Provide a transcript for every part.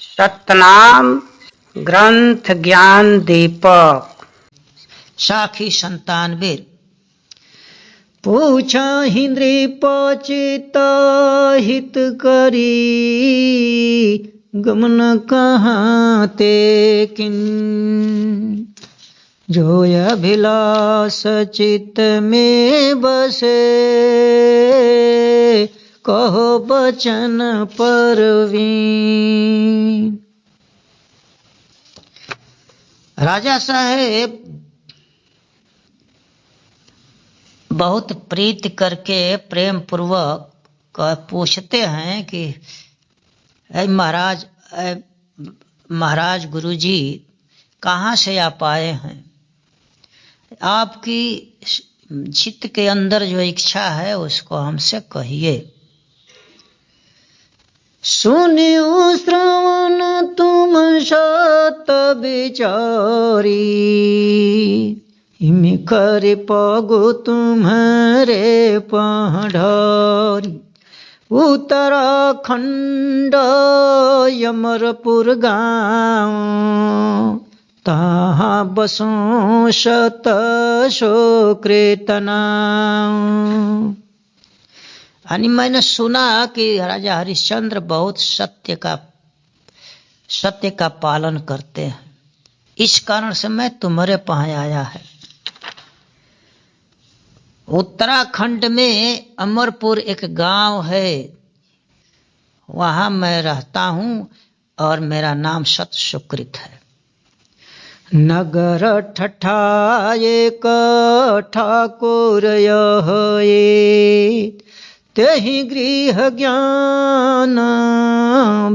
सतनाम ग्रंथ ज्ञान दीपक। साखी 97। पूछा ही नृपचित हित करी, गमन कहाँ ते किन। जो अभिलाष चित्त में बसे, कहो बचन परवीन। राजा साहेब बहुत प्रीति करके प्रेम पूर्वक पूछते हैं कि महाराज गुरुजी कहाँ से आप आए हैं। आपकी चित्त के अंदर जो इच्छा है उसको हमसे कहिए। सुनियो श्रवण तुम सत विचारी, हिम कर पगो तुम्हारे पढ़ारी। उत्तराखंड यमरपुर गाँव, तहाँ बसों शत शोकृतना। यानी मैंने सुना कि राजा हरिश्चंद्र बहुत सत्य का पालन करते हैं, इस कारण से मैं तुम्हारे पास आया है। उत्तराखंड में अमरपुर एक गांव है, वहां मैं रहता हूं और मेरा नाम सत सुकृत है। नगर ठठा एक ठाकुर यह, तेहि गृह ज्ञान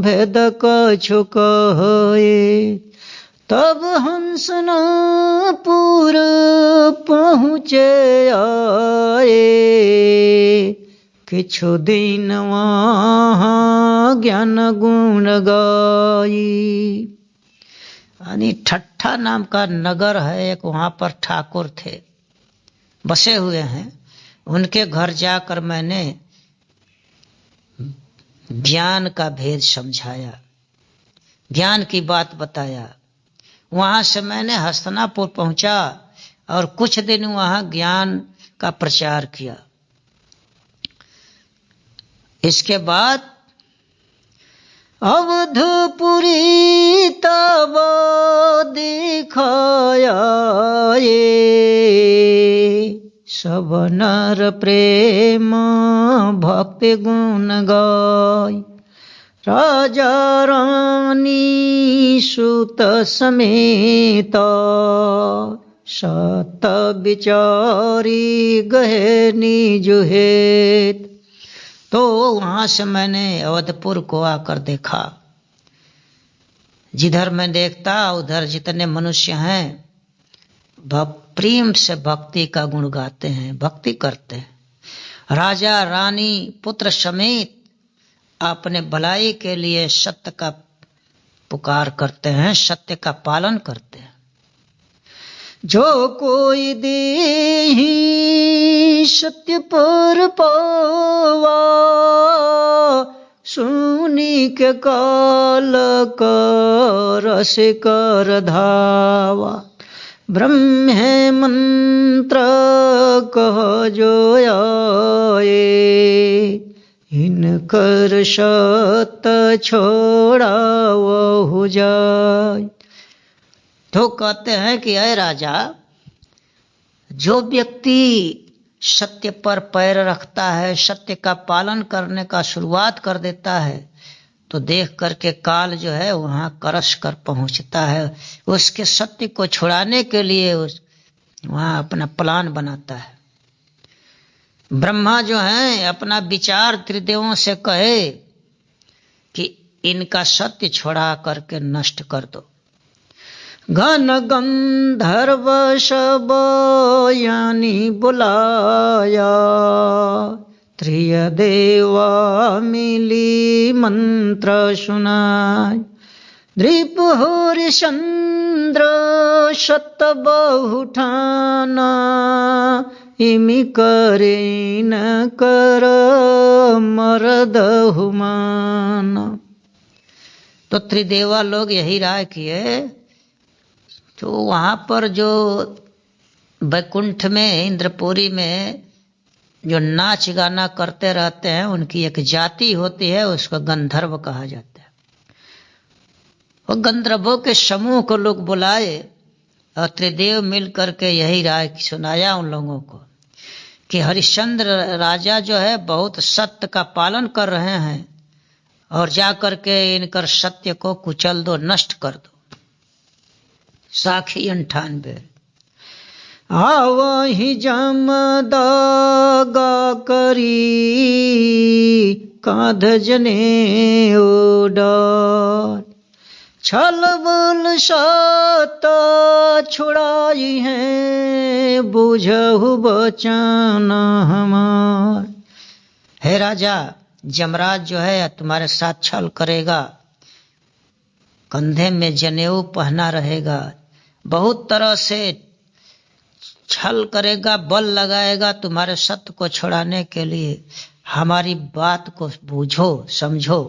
भेद कछु कहे। तब हंसनापुर पहुँचे आए, किछु दिन वहाँ ज्ञान गुण गाई। यानी ठट्ठा नाम का नगर है एक, वहाँ पर ठाकुर थे बसे हुए हैं। उनके घर जाकर मैंने ज्ञान का भेद समझाया, ज्ञान की बात बताया। वहां से मैंने हस्तिनापुर पहुंचा और कुछ दिन वहां ज्ञान का प्रचार किया। इसके बाद अवधपुरी तब दिखाया, सब नर प्रेम भक्ति गुण गाय। राजा रानी सुत समेत, सत विचारी गहे निज हेत। तो वहां से मैंने अवधपुर को आकर देखा। जिधर मैं देखता उधर जितने मनुष्य हैं प्रेम से भक्ति का गुण गाते हैं, भक्ति करते हैं। राजा रानी पुत्र समेत अपने भलाई के लिए सत्य का पुकार करते हैं, सत्य का पालन करते हैं। जो कोई देहि सत्य पर पावा, सुनी के काल कर रस कर धावा। ब्रह्म मंत्र कह जो आए, इनकर सत छोड़ा वह जाय। तो कहते हैं कि अय राजा, जो व्यक्ति सत्य पर पैर रखता है, सत्य का पालन करने का शुरुआत कर देता है, तो देख करके काल जो है वहां करस कर पहुंचता है। उसके सत्य को छुड़ाने के लिए वहां अपना प्लान बनाता है। ब्रह्मा जो है अपना विचार त्रिदेवों से कहे कि इनका सत्य छोड़ा करके नष्ट कर दो। घन गंधर्व सब यानी बुलाया, त्रिय देवा मिली मंत्र सुनाय। दृप हरिश्चंद्र सत बहुठाना, इमि करे न कर मरद हुमान। तो त्रिदेवा लोग यही राय किए। तो वहां पर जो वैकुंठ में, इंद्रपुरी में जो नाच गाना करते रहते हैं, उनकी एक जाति होती है, उसको गंधर्व कहा जाता है। वो गंधर्वों के समूह को लोग बुलाए और त्रिदेव मिल करके यही राय सुनाया उन लोगों को कि हरिश्चंद्र राजा जो है बहुत सत्य का पालन कर रहे हैं, और जा करके इनकर सत्य को कुचल दो, नष्ट कर दो। साखी 98। आवहि जमदगा करी कांध जने ओडार, छल बल सत छुड़ाई है, बुझहु बचन हमार। हे राजा, जमराज जो है तुम्हारे साथ छल करेगा, कंधे में जनेऊ पहना रहेगा, बहुत तरह से छल करेगा, बल लगाएगा तुम्हारे सत्य को छुड़ाने के लिए। हमारी बात को बूझो, समझो।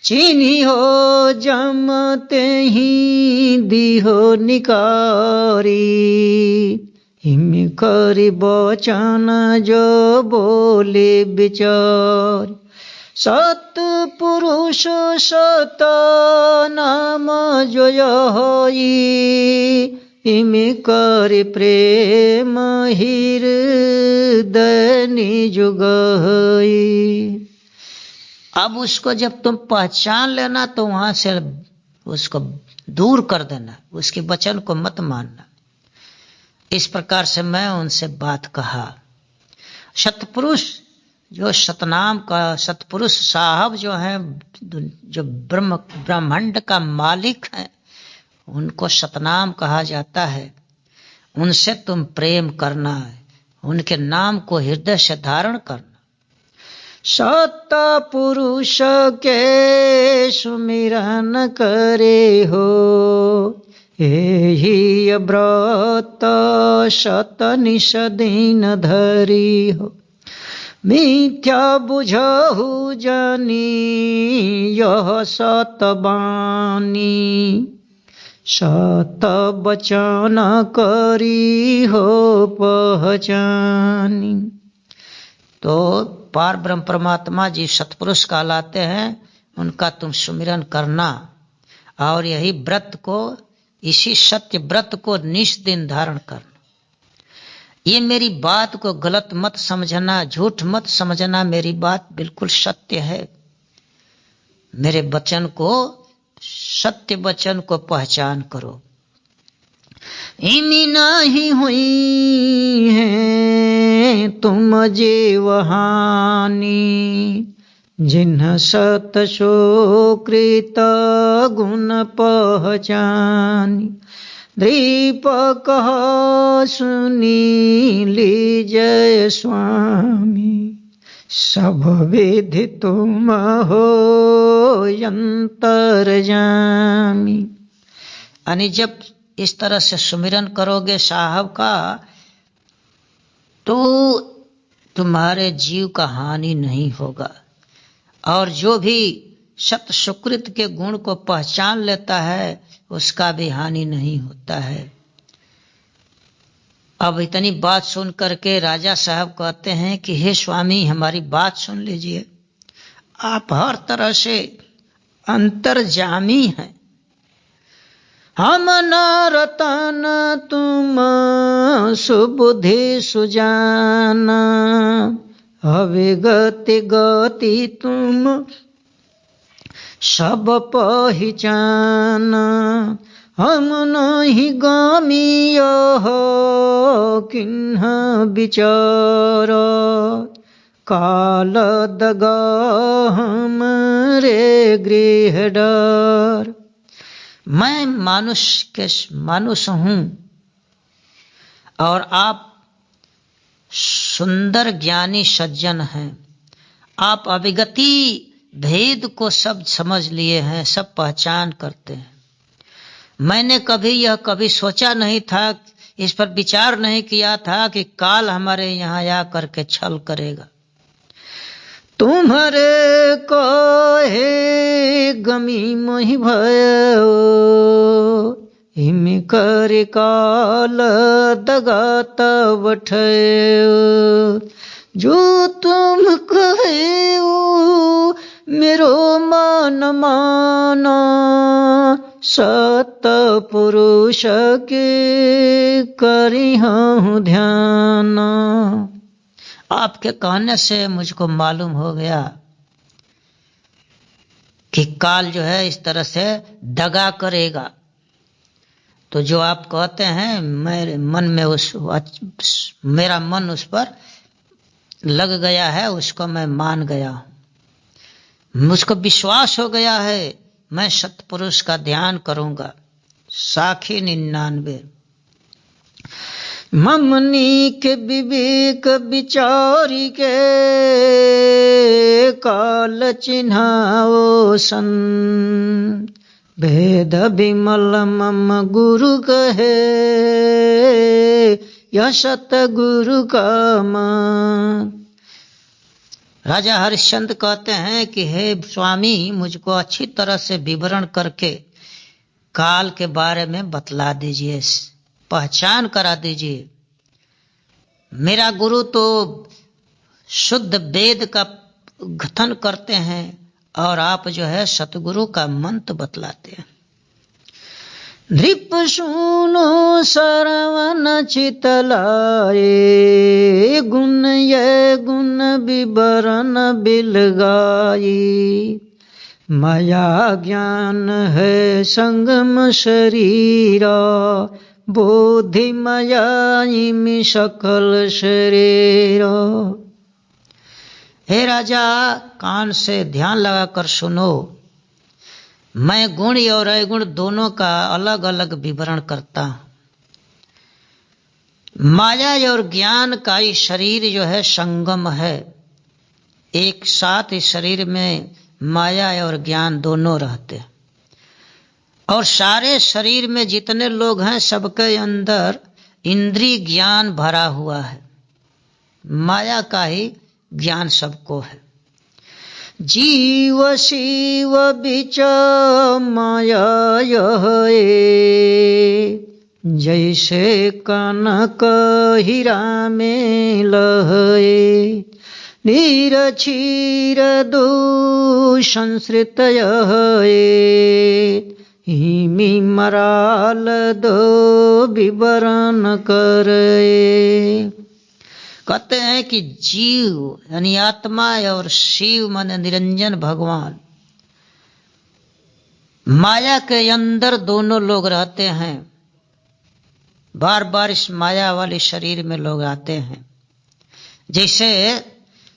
चीनी हो जमते ही दीहो निकारी, हिम करी बचन जो बोले विचार। सत पुरुष सत नाम जो होई, हिम करी प्रेम हृदय निज गई। अब उसको जब तुम पहचान लेना तो वहां से उसको दूर कर देना, उसके वचन को मत मानना। इस प्रकार से मैं उनसे बात कहा। सतपुरुष जो सतनाम का सतपुरुष साहब जो हैं, जो ब्रह्मांड का मालिक है, उनको सतनाम कहा जाता है। उनसे तुम प्रेम करना है, उनके नाम को हृदय से धारण करना। सत पुरुष के सुमिरन करे हो, एहि व्रत सत निश दिन धरी हो। मिथ्या बुझहु जनी यह सत बानी, सत बचन करी हो पहचानी। तो पार ब्रह्म परमात्मा जी सतपुरुष कहलाते हैं, उनका तुम सुमिरन करना, और यही व्रत को, इसी सत्य व्रत को निश दिन धारण करना। ये मेरी बात को गलत मत समझना, झूठ मत समझना, मेरी बात बिल्कुल सत्य है। मेरे वचन को, सत्य वचन को पहचान करो। इमी नहीं हुई है तुम जीवहानी, जिन्ह सत सो कृत गुण पहचानी। दीपक सुनी लीजय स्वामी, सब विधि तुम हो अंतर्यामी। यानी जब इस तरह से सुमिरन करोगे साहब का, तो तुम्हारे जीव का हानि नहीं होगा। और जो भी सत सुकृत के गुण को पहचान लेता है, उसका भी हानि नहीं होता है। अब इतनी बात सुन करके राजा साहब कहते हैं कि हे स्वामी, हमारी बात सुन लीजिए। आप हर तरह से अंतर्जामी हैं। हम नरतन तुम सुबुद्धि सुजाना, अविगति गति तुम सब पहचाना। हम नहीं गामी हो किन्ह विचार, काल दगा हमरे गृह डर। मैं मानुष हूं, और आप सुंदर ज्ञानी सज्जन हैं। आप अविगति भेद को सब समझ लिए हैं, सब पहचान करते हैं। मैंने कभी सोचा नहीं था, इस पर विचार नहीं किया था कि काल हमारे यहाँ आ करके छल करेगा। तुम्हारे कहे गमी मोहि भयो, हिम कर काल दगात बठयो। जो तुम कहे मेरो मन माना, सत पुरुष के करी हूँ ध्यान। आपके कहने से मुझको मालूम हो गया कि काल जो है इस तरह से दगा करेगा। तो जो आप कहते हैं मेरे मन में मेरा मन उस पर लग गया है, उसको मैं मान गया हूं, मुझको विश्वास हो गया है, मैं सतपुरुष का ध्यान करूंगा। साखी 99। ममनी के विवेक विचारी के, काल चिन्हाओ सन। भेद विमल मम गुरु कहे, यह सतगुरु का मान। राजा हरिश्चंद्र कहते हैं कि हे स्वामी, मुझको अच्छी तरह से विवरण करके काल के बारे में बतला दीजिए, पहचान करा दीजिए। मेरा गुरु तो शुद्ध वेद का कथन करते हैं और आप जो है सतगुरु का मंत्र बतलाते हैं। नृप सुनो सरवन चितलाए, गुण ये गुण विवरण बिलगाई। माया ज्ञान है संगम शरीरा, बोधि माया इमि सकल शरीरा। हे राजा, कान से ध्यान लगाकर सुनो। मैं गुण और अवगुण दोनों का अलग अलग विवरण करता हूं। माया और ज्ञान का ही शरीर जो है संगम है, एक साथ इस शरीर में माया और ज्ञान दोनों रहते हैं। और सारे शरीर में जितने लोग हैं सबके अंदर इंद्रिय ज्ञान भरा हुआ है, माया का ही ज्ञान सबको है। जीव शिव बिच माया यह, जैसे कनक हीरा में लहे। नीर क्षीर दो संश्रित यह, हिमी मराल दो विवरण करे। कहते हैं कि जीव यानी आत्मा और शिव माने निरंजन भगवान, माया के अंदर दोनों लोग रहते हैं। बार बार इस माया वाले शरीर में लोग आते हैं। जैसे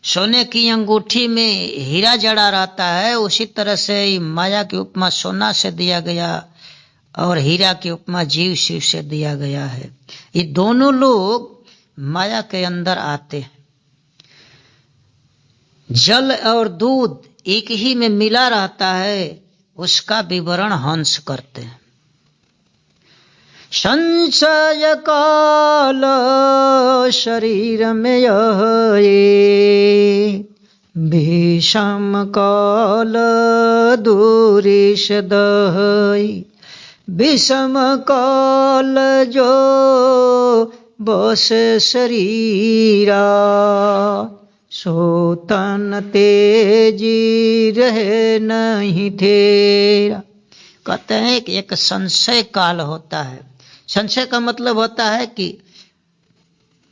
सोने की अंगूठी में हीरा जड़ा रहता है, उसी तरह से माया की उपमा सोना से दिया गया और हीरा की उपमा जीव शिव से दिया गया है। ये दोनों लोग माया के अंदर आते हैं। जल और दूध एक ही में मिला रहता है, उसका विवरण हंस करते हैं। संशय काल शरीर में यह, भीषम काल दूरिश दहई। विषम काल जो बस शरीरा, सो तन तेजी रहे नहीं तेरा। कहते हैं कि एक संशय काल होता है। संशय का मतलब होता है कि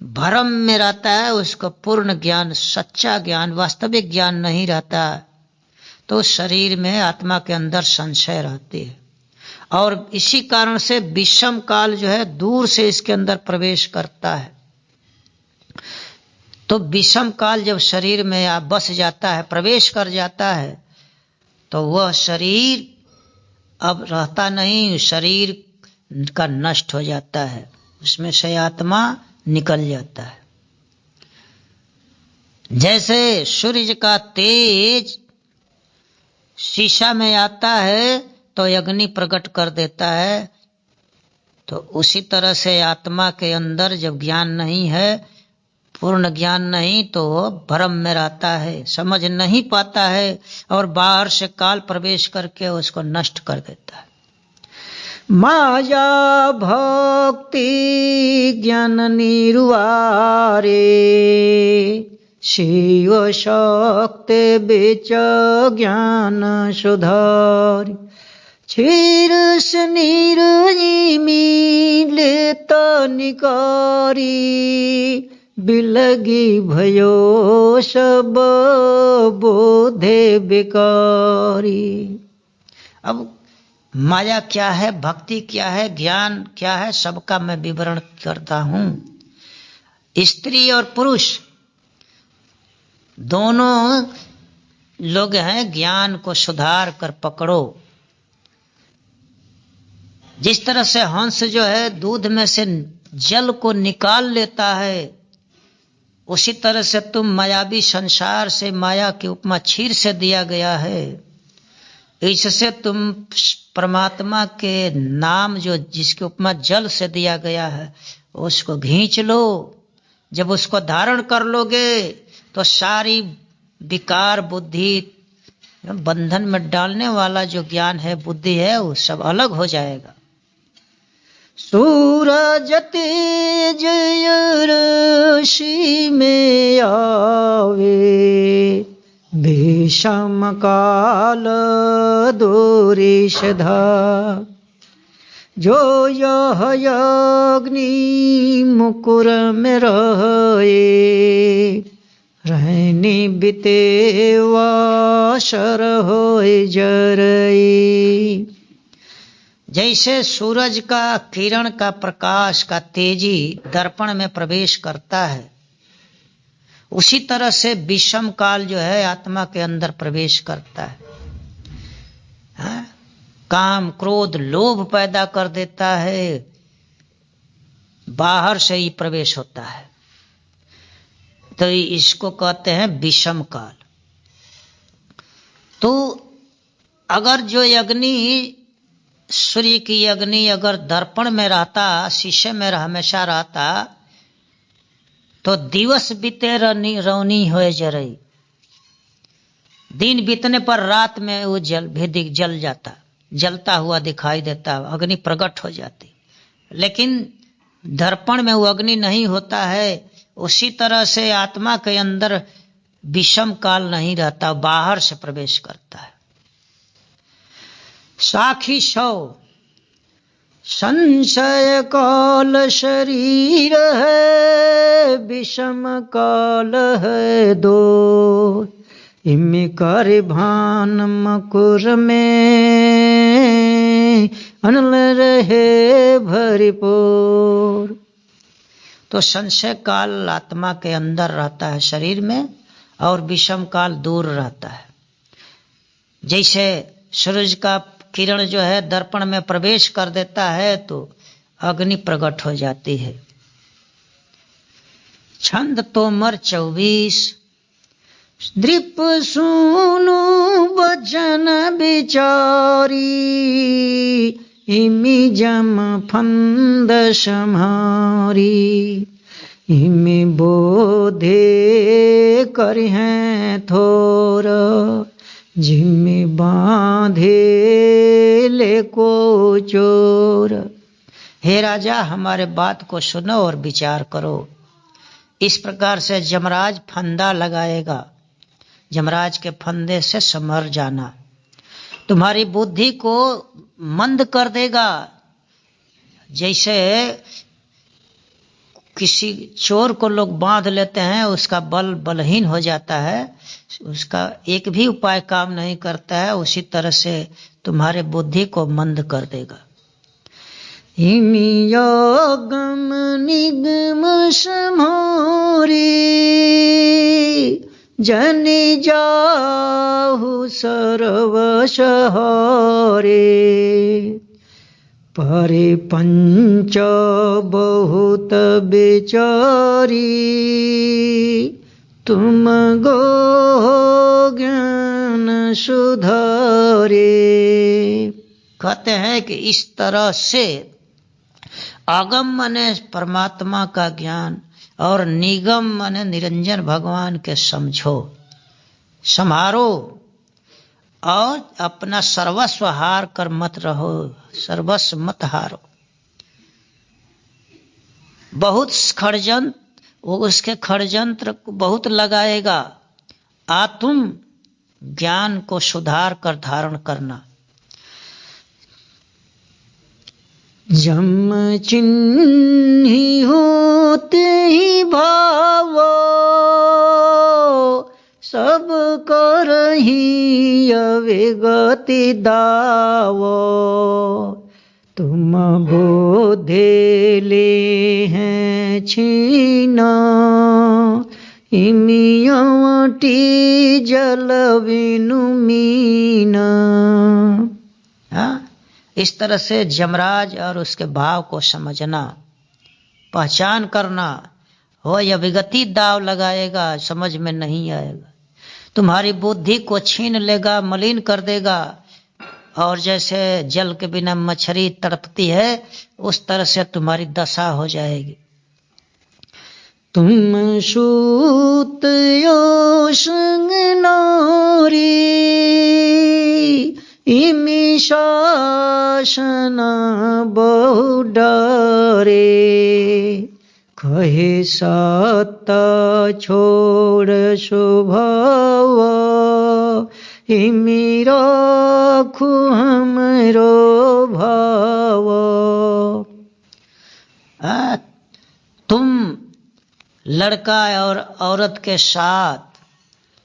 भ्रम में रहता है, उसको पूर्ण ज्ञान, सच्चा ज्ञान, वास्तविक ज्ञान नहीं रहता, तो शरीर में आत्मा के अंदर संशय रहती है। और इसी कारण से विषम काल जो है दूर से इसके अंदर प्रवेश करता है। तो विषम काल जब शरीर में बस जाता है, प्रवेश कर जाता है, तो वह शरीर अब रहता नहीं, शरीर का नष्ट हो जाता है, उसमें से आत्मा निकल जाता है। जैसे सूर्य का तेज शीशा में आता है तो अग्नि प्रकट कर देता है, तो उसी तरह से आत्मा के अंदर जब ज्ञान नहीं है पूर्ण ज्ञान नहीं तो भ्रम में रहता है, समझ नहीं पाता है और बाहर से काल प्रवेश करके उसको नष्ट कर देता है। माया भक्ति ज्ञान निर्वारे शिव शक्ति बीच ज्ञान सुधारी क्षीर से नीर मिलित निकारी बिलगी भयो सब बोधे बेकारी। अब माया क्या है, भक्ति क्या है, ज्ञान क्या है, सबका मैं विवरण करता हूं। स्त्री और पुरुष दोनों लोग हैं, ज्ञान को सुधार कर पकड़ो। जिस तरह से हंस जो है दूध में से जल को निकाल लेता है, उसी तरह से तुम मायावी संसार से माया की उपमा क्षीर से दिया गया है। इससे तुम परमात्मा के नाम जो जिसकी उपमा जल से दिया गया है उसको खींच लो। जब उसको धारण कर लोगे तो सारी विकार बुद्धि बंधन में डालने वाला जो ज्ञान है, बुद्धि है, वो सब अलग हो जाएगा। सूरज तेज ऋषि में आवे भीषम काल दूरिशधा जो यह अग्नि मुकुर में रहे रहनी बीते वाशर होए जरई। जैसे सूरज का किरण का प्रकाश का तेजी दर्पण में प्रवेश करता है, उसी तरह से विषम काल जो है आत्मा के अंदर प्रवेश करता है। काम क्रोध लोभ पैदा कर देता है, बाहर से ही प्रवेश होता है, तो इसको कहते हैं विषम काल। तो अगर जो अग्नि, सूर्य की अग्नि अगर दर्पण में रहता, शीशे में हमेशा रहता, तो दिवस बीते रौनी होए जरई, दिन बीतने पर रात में वो जल जाता, जलता हुआ दिखाई देता, अग्नि प्रकट हो जाती। लेकिन दर्पण में वो अग्नि नहीं होता है। उसी तरह से आत्मा के अंदर विषम काल नहीं रहता, बाहर से प्रवेश करता है। साखी सौ संशय काल शरीर है, विषम काल है दो, इनमें कर भान मकुर में अनल रहे भरपूर। तो संशय काल आत्मा के अंदर रहता है शरीर में, और विषम काल दूर रहता है। जैसे सूरज का किरण जो है दर्पण में प्रवेश कर देता है तो अग्नि प्रकट हो जाती है। छंद तोमर 24। दृप सुनु वचन विचारी, इमि जम फंद सम्हारी, इमि बोधे करिहें थोर, जिम्मे बांधे ले को चोर। हे राजा, हमारे बात को सुनो और विचार करो। इस प्रकार से जमराज फंदा लगाएगा, जमराज के फंदे से समर जाना, तुम्हारी बुद्धि को मंद कर देगा। जैसे किसी चोर को लोग बांध लेते हैं, उसका बल बलहीन हो जाता है, उसका एक भी उपाय काम नहीं करता है, उसी तरह से तुम्हारे बुद्धि को मंद कर देगा। हिमियागम निगम समोरी, जनि जाहु सर्वश हरे, परे पंच बहुत बेचारी, तुम गो ज्ञान सुधारे। कहते हैं कि इस तरह से आगम माने परमात्मा का ज्ञान और निगम माने निरंजन भगवान के समझो, संहारो और अपना सर्वस्व हार कर मत रहो, सर्वस्व मत हारो। बहुत खड़जंत्र, वो उसके खड़जंत्र बहुत लगाएगा, आ तुम ज्ञान को सुधार कर धारण करना। जम चिन्ही होते ही भावो, सब करही अविगति दावो। तुम बोधे ले हैं छीना, इमियवटी जल बिनु मीना। इस तरह से जमराज और उसके भाव को समझना, पहचान करना। वो यह विगति दाव लगाएगा, समझ में नहीं आएगा, तुम्हारी बुद्धि को छीन लेगा, मलिन कर देगा। और जैसे जल के बिना मछली तड़पती है, उस तरह से तुम्हारी दशा हो जाएगी। तुम सूत योषंग नारी, इमि शासन बहु डरे। कहे सत छोड़ स्वभाव, इमि राखु हमरो भाव। तुम लड़का और औरत के साथ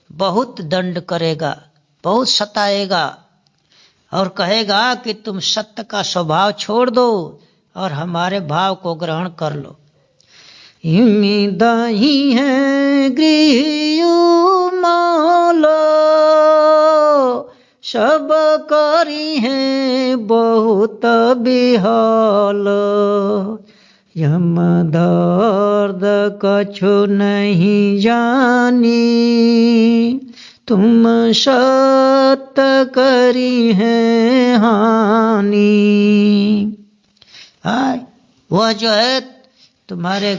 बहुत दंड करेगा, बहुत सताएगा और कहेगा कि तुम सत्य का स्वभाव छोड़ दो और हमारे भाव को ग्रहण कर लो। इमि दाही है गृह माला, सब करी है बहुत बिहाल। यम दर्द कछु नहीं जानी, तुम सत करी है हानि। वह जो है तुम्हारे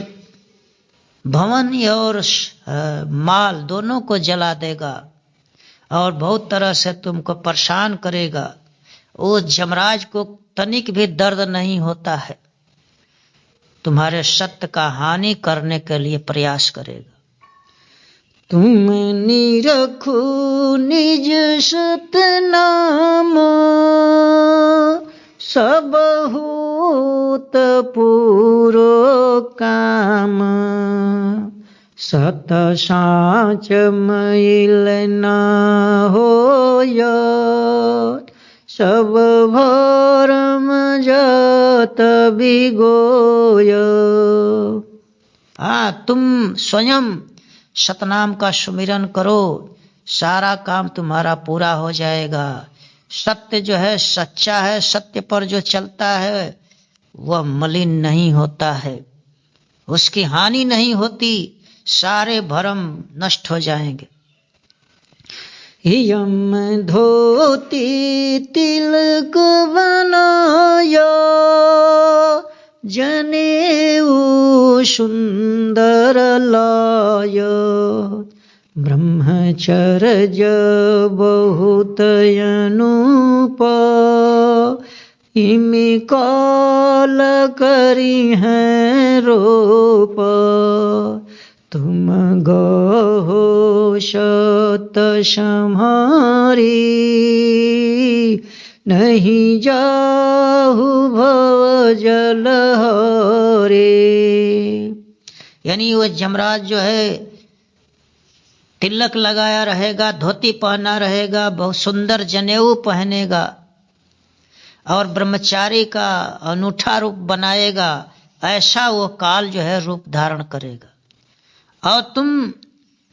भवन और माल दोनों को जला देगा और बहुत तरह से तुमको परेशान करेगा। उस जमराज को तनिक भी दर्द नहीं होता है, तुम्हारे सत्य का हानि करने के लिए प्रयास करेगा। तुम निरखो निज सत नाम, सब होत पूरो काम। सत साच मैल न होय, सब भरम जात बिगोय। तुम स्वयं सतनाम का सुमिरन करो, सारा काम तुम्हारा पूरा हो जाएगा। सत्य जो है सच्चा है, सत्य पर जो चलता है वह मलिन नहीं होता है, उसकी हानि नहीं होती, सारे भरम नष्ट हो जाएंगे। यम धोती तिलक बनाया, जनेऊ सुंदर लाय। ब्रह्मचर्य बहुत अनूप, इमि काल करी है रूप। तुम गहो सत सम्हारी, नहीं जाहु भव जल हरे। यानी वो जमराज जो है तिलक लगाया रहेगा, धोती पहना रहेगा, बहुत सुंदर जनेऊ पहनेगा और ब्रह्मचारी का अनूठा रूप बनाएगा। ऐसा वो काल जो है रूप धारण करेगा। और तुम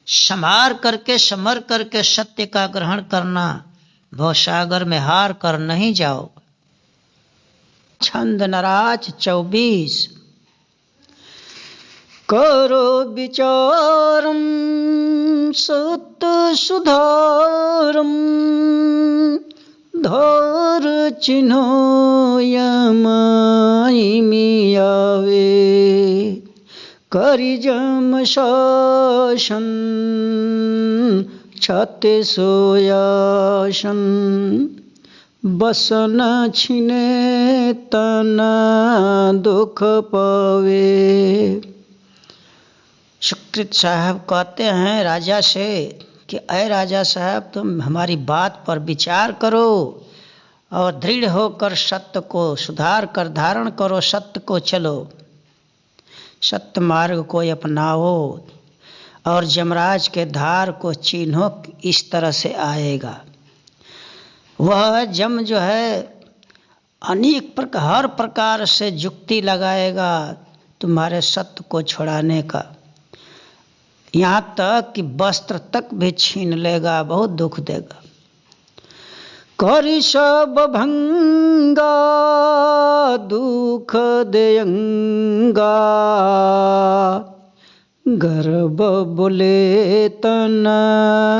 संभार करके समर करके सत्य का ग्रहण करना, भवसागर में हार कर नहीं जाओ। छंद नराज 24। करो विचारम सत्य सुधारम, धर चिन्हो यमाइमि आवे। करि जम शासन छते सोयासन बसन छिने तना दुख पावे। सुकृत साहब कहते हैं राजा से कि अय राजा साहब, तुम हमारी बात पर विचार करो और दृढ़ होकर सत्य को सुधार कर धारण करो, सत्य को चलो, सत्य मार्ग को अपनाओ और यमराज के धार को चिन्हो, इस तरह से आएगा। वह जम जो है अनेक प्रकार हर प्रकार से युक्ति लगाएगा तुम्हारे सत्य को छुड़ाने का, यहाँ तक कि वस्त्र तक भी छीन लेगा, बहुत दुख देगा। करि सब भंगा दुख देयंगा गर्भ बोले तना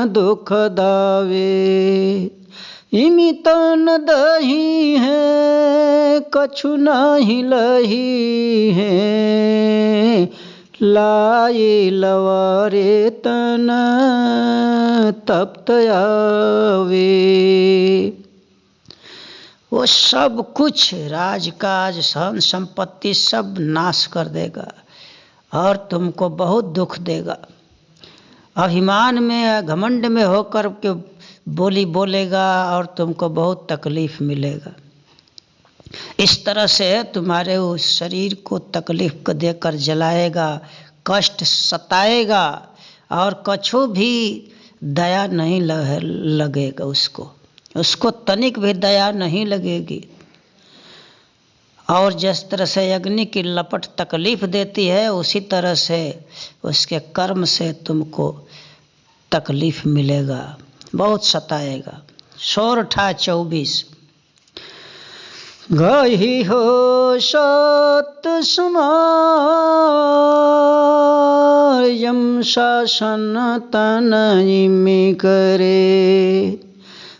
दुख दावे। इमी तन दही है कछु नहीं लही है लाए लवारे तना तप्त आवे। वो सब कुछ राजकाज धन संपत्ति सब नाश कर देगा और तुमको बहुत दुख देगा। अभिमान में घमंड में होकर के बोली बोलेगा और तुमको बहुत तकलीफ मिलेगा। इस तरह से तुम्हारे उस शरीर को तकलीफ को देकर जलाएगा, कष्ट सताएगा और कछु भी दया नहीं लगेगा उसको तनिक भी दया नहीं लगेगी। और जिस तरह से अग्नि की लपट तकलीफ देती है, उसी तरह से उसके कर्म से तुमको तकलीफ मिलेगा, बहुत सताएगा। सोरठा 24। गही हो सत समायम शासन तनयि करे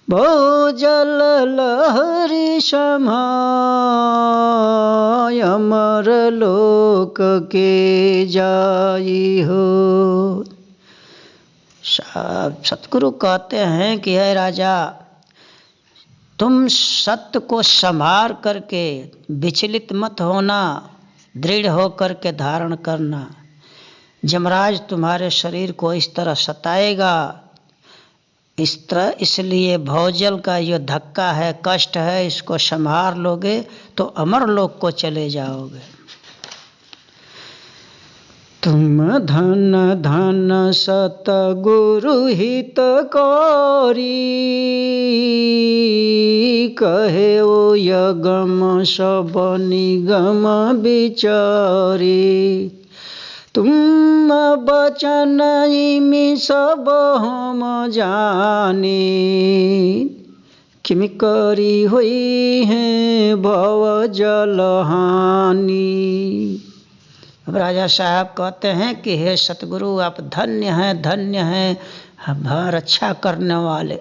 भोजल लहरी समाय अमर लोक के जाई हो। सतगुरु कहते हैं कि हे राजा, तुम सत्य को संभार करके विचलित मत होना, दृढ़ होकर के धारण करना। यमराज तुम्हारे शरीर को इस तरह सताएगा, इसलिए भौजल का ये धक्का है, कष्ट है, इसको संभार लोगे तो अमर लोक को चले जाओगे। तुम धन धन सतगुरु हितकारी कहे ओ यगम सब निगम विचारी। तुम बचन इमि सब हम जाने किमि करी हुई है भव जल हानि। अब राजा साहब कहते हैं कि हे सतगुरु, आप धन्य हैं, धन्य हैं, हमारा रक्षा करने वाले।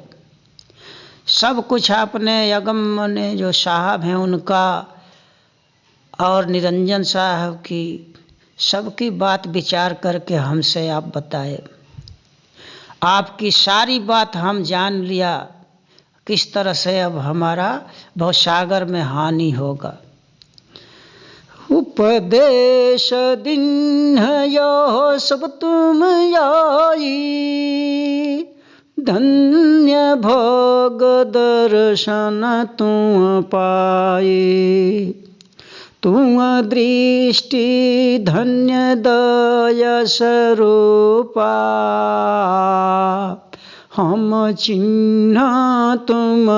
सब कुछ आपने यगम ने जो साहब हैं उनका और निरंजन साहब की सबकी बात विचार करके हमसे आप बताए। आपकी सारी बात हम जान लिया, किस तरह से अब हमारा भवसागर में हानि होगा। उपदेश दिन यो सब तुम आई धन्य भोग दर्शन तुम पाए। तुम दृष्टि धन्य दया स्वरूपा हम चिन्ह तुम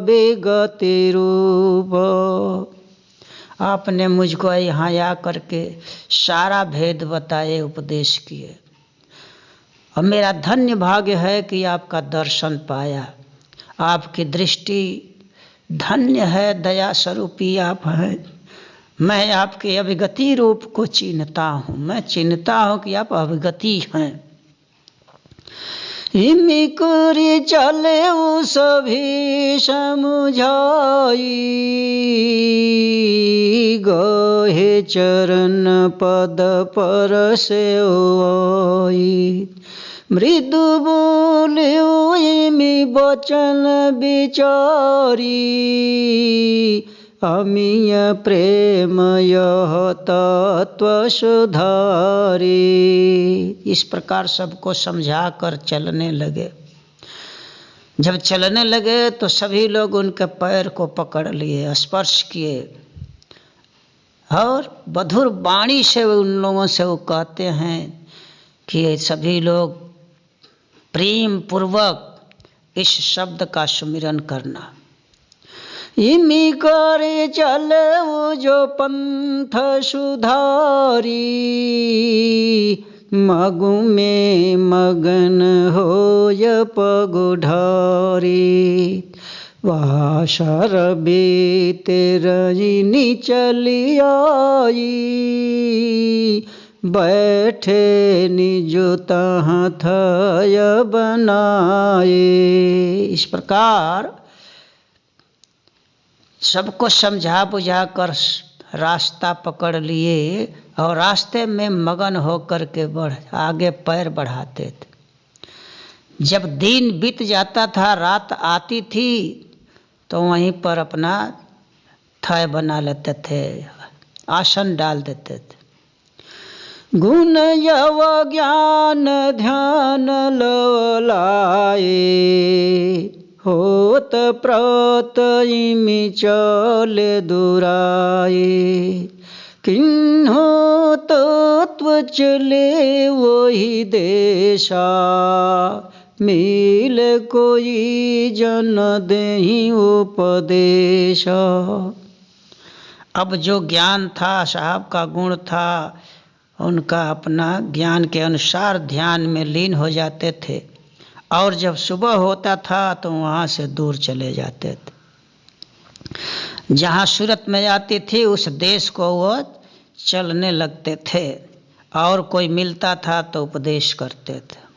विगति रूप। आपने मुझको यहाँ आ करके सारा भेद बताए, उपदेश किए और मेरा धन्य भाग्य है कि आपका दर्शन पाया। आपकी दृष्टि धन्य है, दया स्वरूपी आप हैं। मैं आपके अविगति रूप को चिन्हता हूँ, मैं चिन्हता हूँ कि आप अविगति हैं। इमि करी चले सभी समझाई गही हे चरण पद पर सेवई। मृदु बोल्यो इमि वचन विचारी, अमीय प्रेम यह तत्व सुधारी। इस प्रकार सबको समझा कर चलने लगे। जब चलने लगे तो सभी लोग उनके पैर को पकड़ लिए, स्पर्श किए और मधुर वाणी से उन लोगों से वो कहते हैं कि सभी लोग प्रेम पूर्वक इस शब्द का सुमिरन करना। इमि करे चले वो जो पंथ सुधारी, मगु में मगन होय पगुढारी। वासर बीते रजनी चली आई, बैठे निज तहाँ थय बनाए। इस प्रकार सबको समझा बुझा कर रास्ता पकड़ लिए और रास्ते में मगन होकर के आगे पैर बढ़ाते थे। जब दिन बीत जाता था, रात आती थी, तो वहीं पर अपना थय बना लेते थे, आसन डाल देते थे। गुण यव ज्ञान ध्यान लवलाए, होत प्रत इमि चले दुराए। किन्हो तत्व चले वही देशा, मिल कोई जन देहि उपदेश। अब जो ज्ञान था, साहब का गुण था, उनका अपना ज्ञान के अनुसार ध्यान में लीन हो जाते थे और जब सुबह होता था तो वहाँ से दूर चले जाते थे। जहाँ सूरत में आती थी उस देश को वो चलने लगते थे और कोई मिलता था तो उपदेश करते थे।